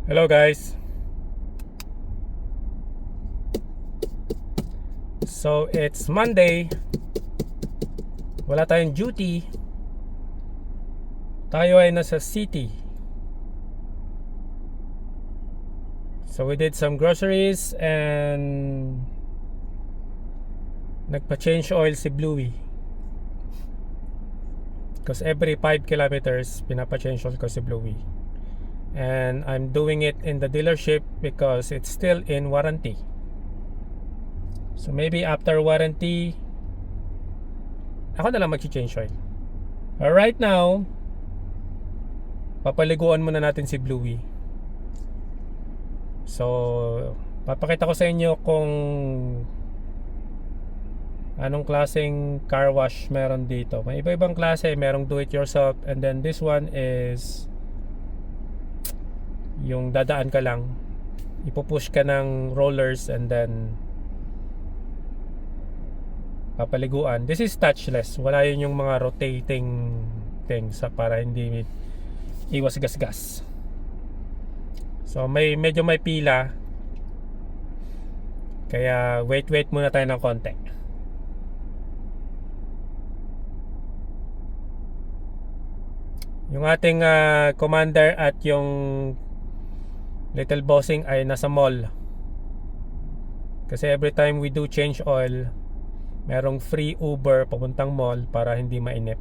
Hello guys. So it's Monday. Wala tayong duty. Tayo ay nasa city. So we did some groceries and nagpa-change oil si Bluey. Because every 5 kilometers pinapa-change oil ko si Bluey. And I'm doing it in the dealership because it's still in warranty. So maybe after warranty, ako na lang mag-change oil. Right now, papaliguan muna natin si Bluey. So papakita ko sa inyo kung anong klaseng car wash meron dito. May iba-ibang klase, merong do it yourself, and then this one is yung dadaan ka lang, ipupush ka ng rollers and then papaliguan. This is touchless, wala yun yung mga rotating things para hindi iwas gasgas. So medyo may pila, kaya wait muna tayo ng konti. Yung ating commander at yung little bossing ay nasa mall. Kasi every time we do change oil, merong free Uber papuntang mall para hindi mainip.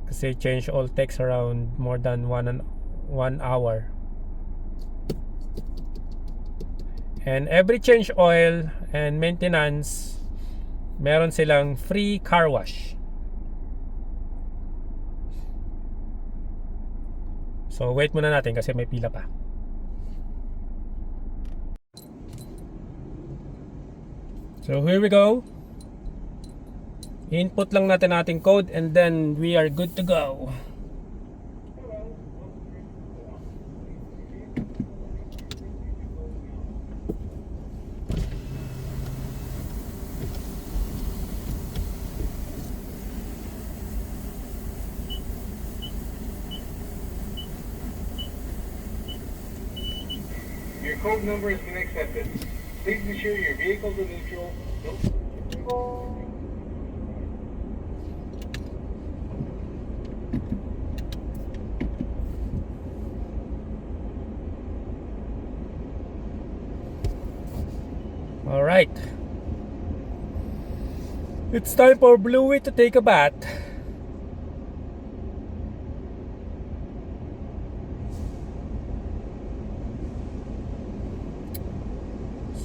Kasi change oil takes around more than 1 hour. And every change oil and maintenance, meron silang free car wash. So wait muna natin kasi may pila pa. So here we go. Input lang natin ating code and then we are good to go. Your code number has been accepted. Please ensure your vehicle is neutral. All right. It's time for Bluey to take a bath.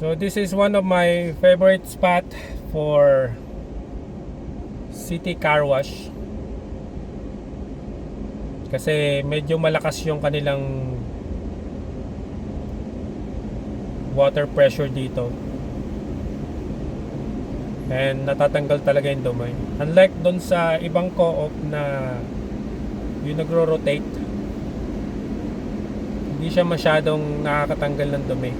So this is one of my favorite spot for city car wash. Kasi medyo malakas yung kanilang water pressure dito. And natatanggal talaga yung dumi. Unlike doon sa ibang co-op na yung nagro-rotate, hindi siya masyadong nakakatanggal ng dumi.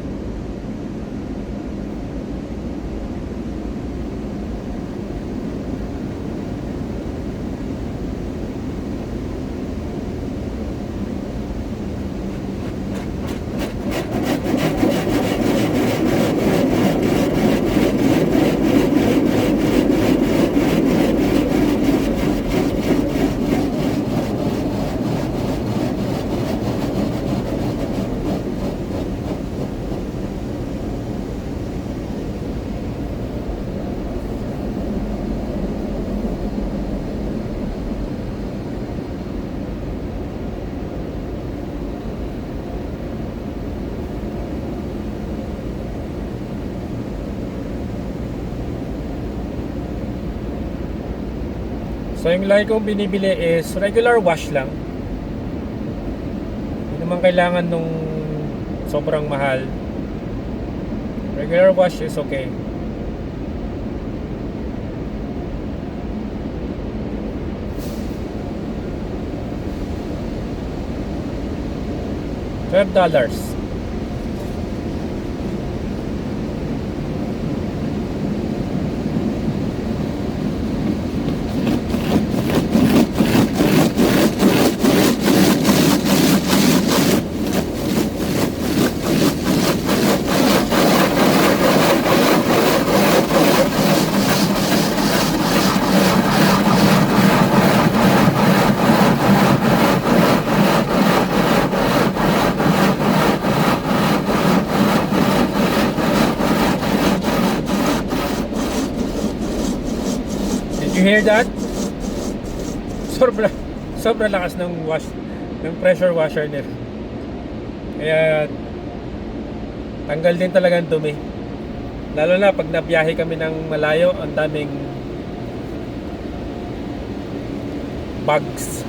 So yung lagi kong binibili is regular wash lang. Hindi naman kailangan nung sobrang mahal. Regular wash is okay. $12. hear that? Sobra lakas ng pressure washer nila. Kaya tanggal din talaga ang dumi. Lalo na pag nabiyahe kami ng malayo, ang daming bugs.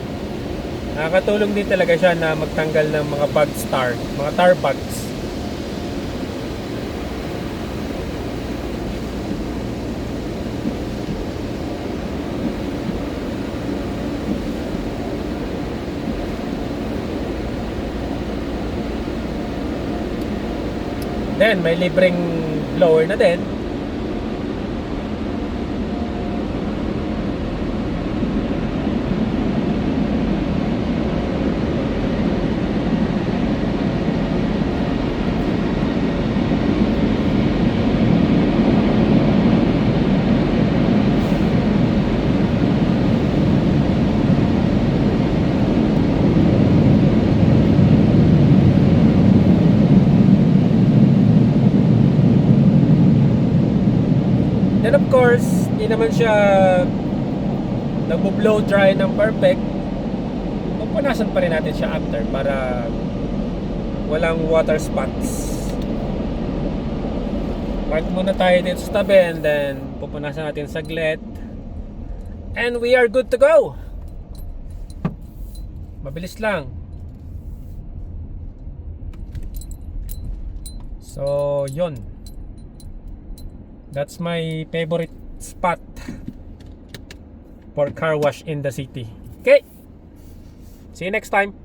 Nakakatulong din talaga siya na magtanggal ng mga mga tar bugs. Then may libreng blower na din. Then of course, hindi naman siya nagbo-blow dry ng perfect. Pupunasan pa rin natin siya after para walang water spots. Park muna tayo dito sa tabi and then pupunasan natin saglit. And we are good to go. Mabilis lang. So, yun. That's my favorite spot for car wash in the city. Okay. See you next time.